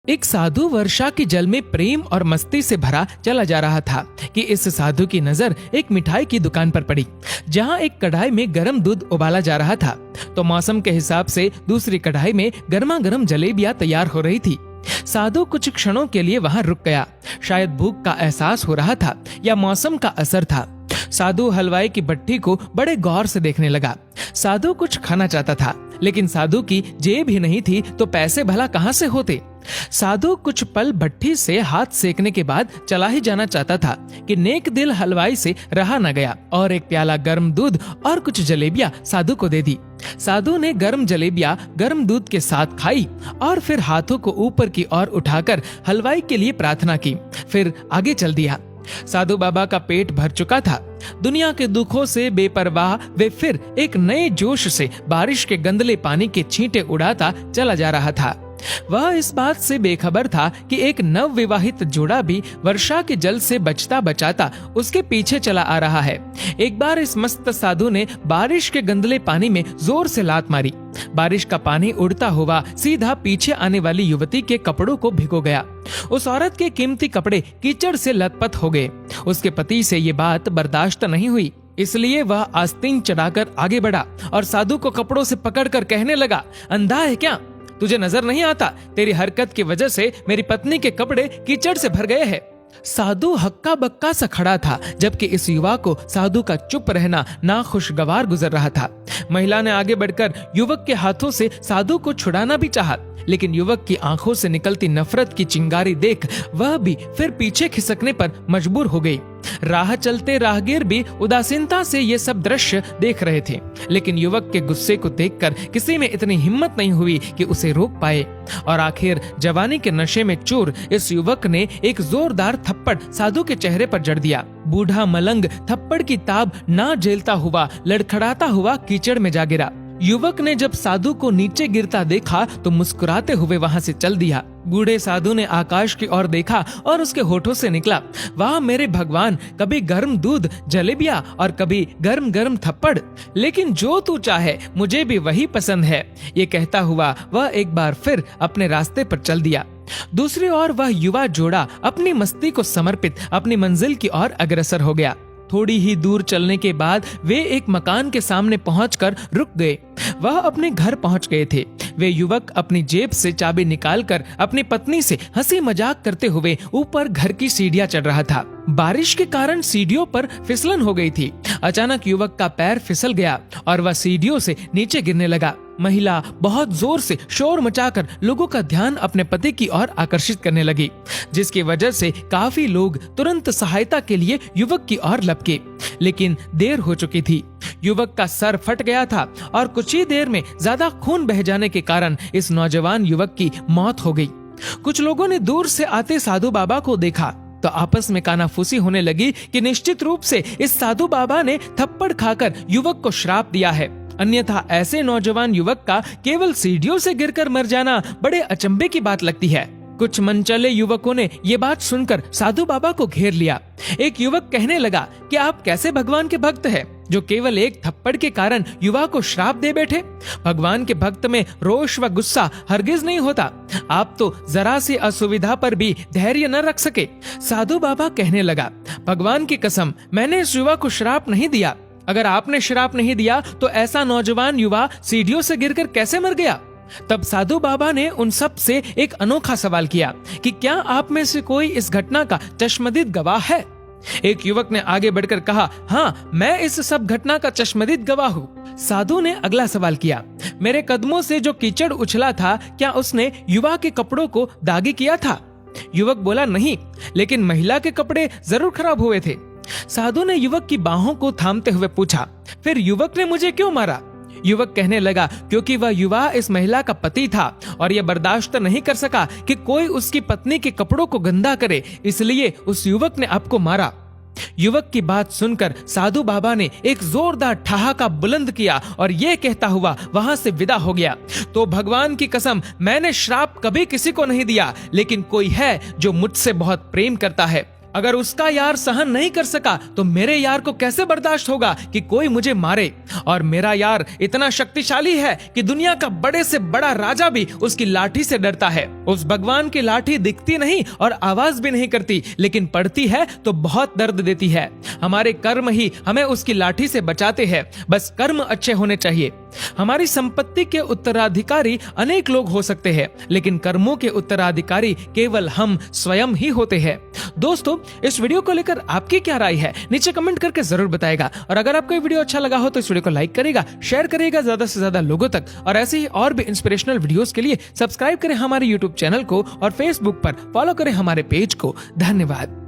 एक साधु वर्षा के जल में प्रेम और मस्ती से भरा चला जा रहा था कि इस साधु की नजर एक मिठाई की दुकान पर पड़ी, जहां एक कढ़ाई में गर्म दूध उबाला जा रहा था। तो मौसम के हिसाब से दूसरी कढ़ाई में गर्मा गर्म जलेबियां तैयार हो रही थी। साधु कुछ क्षणों के लिए वहां रुक गया। शायद भूख का एहसास हो रहा था या मौसम का असर था। साधु हलवाई की भट्टी को बड़े गौर से देखने लगा। साधु कुछ खाना चाहता था, लेकिन साधु की जेब ही नहीं थी तो पैसे भला कहां से होते। साधु कुछ पल भट्टी से हाथ सेकने के बाद चला ही जाना चाहता था कि नेक दिल हलवाई से रहा न गया और एक प्याला गर्म दूध और कुछ जलेबियां साधु को दे दी। साधु ने गर्म जलेबियां गर्म दूध के साथ खाई और फिर हाथों को ऊपर की ओर उठाकर हलवाई के लिए प्रार्थना की, फिर आगे चल दिया। साधु बाबा का पेट भर चुका था। दुनिया के दुखों से बेपरवाह वे फिर एक नए जोश से बारिश के गंदले पानी के छींटे उड़ाता चला जा रहा था। वह इस बात से बेखबर था कि एक नव विवाहित जोड़ा भी वर्षा के जल से बचता बचाता उसके पीछे चला आ रहा है। एक बार इस मस्त साधु ने बारिश के गंदले पानी में जोर से लात मारी। बारिश का पानी उड़ता हुआ सीधा पीछे आने वाली युवती के कपड़ों को भिगो गया। उस औरत के कीमती कपड़े कीचड़ से लथपथ हो गए। उसके पति से ये बात बर्दाश्त नहीं हुई, इसलिए वह आस्तीन चढ़ाकर आगे बढ़ा और साधु को कपड़ों से पकड़कर कहने लगा, अंधा है क्या? तुझे नजर नहीं आता? तेरी हरकत की वजह से मेरी पत्नी के कपड़े कीचड़ से भर गए हैं। साधु हक्का बक्का सा खड़ा था, जबकि इस युवा को साधु का चुप रहना नाखुशगवार गुजर रहा था। महिला ने आगे बढ़कर युवक के हाथों से साधु को छुड़ाना भी चाहा, लेकिन युवक की आंखों से निकलती नफरत की चिंगारी देख वह भी फिर पीछे खिसकने पर मजबूर हो गई। राह चलते राहगीर भी उदासीनता से ये सब दृश्य देख रहे थे, लेकिन युवक के गुस्से को देखकर किसी में इतनी हिम्मत नहीं हुई कि उसे रोक पाए। और आखिर जवानी के नशे में चूर इस युवक ने एक जोरदार थप्पड़ साधु के चेहरे पर जड़ दिया। बूढ़ा मलंग थप्पड़ की ताब ना झेलता हुआ लड़खड़ाता हुआ कीचड़ में जा गिरा। युवक ने जब साधु को नीचे गिरता देखा तो मुस्कुराते हुए वहां से चल दिया। बूढ़े साधु ने आकाश की ओर देखा और उसके होठों से निकला, वाह मेरे भगवान, कभी गर्म दूध जलेबियां और कभी गर्म गर्म थप्पड़, लेकिन जो तू चाहे मुझे भी वही पसंद है। ये कहता हुआ वह एक बार फिर अपने रास्ते पर चल दिया। दूसरी ओर वह युवा जोड़ा अपनी मस्ती को समर्पित अपनी मंजिल की ओर अग्रसर हो गया। थोड़ी ही दूर चलने के बाद वे एक मकान के सामने पहुंचकर रुक गए। वह अपने घर पहुंच गए थे। वे युवक अपनी जेब से चाबी निकालकर अपनी पत्नी से हंसी मजाक करते हुए ऊपर घर की सीढ़ियां चढ़ रहा था। बारिश के कारण सीढ़ियों पर फिसलन हो गई थी। अचानक युवक का पैर फिसल गया और वह सीढ़ियों से नीचे गिरने लगा। महिला बहुत जोर से शोर मचाकर लोगों का ध्यान अपने पति की ओर आकर्षित करने लगी, जिसकी वजह से काफी लोग तुरंत सहायता के लिए युवक की ओर लपके, लेकिन देर हो चुकी थी। युवक का सर फट गया था और कुछ ही देर में ज्यादा खून बह जाने के कारण इस नौजवान युवक की मौत हो गई। कुछ लोगों ने दूर से आते साधु बाबा को देखा तो आपस में कानाफूसी होने लगी कि निश्चित रूप से इस साधु बाबा ने थप्पड़ खाकर युवक को श्राप दिया है, अन्यथा ऐसे नौजवान युवक का केवल सीढ़ियों से गिरकर मर जाना बड़े अचंभे की बात लगती है। कुछ मनचले युवकों ने ये बात सुनकर साधु बाबा को घेर लिया। एक युवक कहने लगा कि आप कैसे भगवान के भक्त हैं, जो केवल एक थप्पड़ के कारण युवा को श्राप दे बैठे। भगवान के भक्त में रोष व गुस्सा हरगिज नहीं होता। आप तो जरा सी असुविधा पर भी धैर्य न रख सके। साधु बाबा कहने लगा, भगवान की कसम, मैंने इस युवा को श्राप नहीं दिया। अगर आपने श्राप नहीं दिया तो ऐसा नौजवान युवा सीढ़ियों से गिरकर कैसे मर गया? तब साधु बाबा ने उन सब से एक अनोखा सवाल किया कि क्या आप में से कोई इस घटना का चश्मदीद गवाह है? एक युवक ने आगे बढ़कर कहा, हाँ, मैं इस सब घटना का चश्मदीद गवाह हूँ। साधु ने अगला सवाल किया, मेरे कदमों से जो कीचड़ उछला था, क्या उसने युवा के कपड़ों को दागी किया था? युवक बोला, नहीं, लेकिन महिला के कपड़े जरूर खराब हुए थे। साधु ने युवक की बाहों को थामते हुए पूछा, फिर युवक ने मुझे क्यों मारा? युवक कहने लगा, क्योंकि वह युवा इस महिला का पति था और यह बर्दाश्त नहीं कर सका कि कोई उसकी पत्नी के कपड़ों को गंदा करे, इसलिए उस युवक ने आपको मारा। युवक की बात सुनकर साधु बाबा ने एक जोरदार ठहाका बुलंद किया और ये कहता हुआ वहां से विदा हो गया, तो भगवान की कसम, मैंने श्राप कभी किसी को नहीं दिया, लेकिन कोई है जो मुझसे बहुत प्रेम करता है। अगर उसका यार सहन नहीं कर सका तो मेरे यार को कैसे बर्दाश्त होगा कि कोई मुझे मारे। और मेरा यार इतना शक्तिशाली है कि दुनिया का बड़े से बड़ा राजा भी उसकी लाठी से डरता है। उस भगवान की लाठी दिखती नहीं और आवाज भी नहीं करती, लेकिन पड़ती है तो बहुत दर्द देती है। हमारे कर्म ही हमें उसकी लाठी से बचाते हैं, बस कर्म अच्छे होने चाहिए। हमारी संपत्ति के उत्तराधिकारी अनेक लोग हो सकते हैं, लेकिन कर्मों के उत्तराधिकारी केवल हम स्वयं ही होते हैं। दोस्तों, इस वीडियो को लेकर आपकी क्या राय है नीचे कमेंट करके जरूर बताएगा। और अगर आपको ये वीडियो अच्छा लगा हो तो इस वीडियो को लाइक करेगा, शेयर करेगा ज्यादा से ज्यादा लोगों तक। और ऐसे ही और भी इंस्पिरेशनल वीडियोस के लिए सब्सक्राइब करें हमारे यूट्यूब चैनल को और फेसबुक पर फॉलो करें हमारे पेज को। धन्यवाद।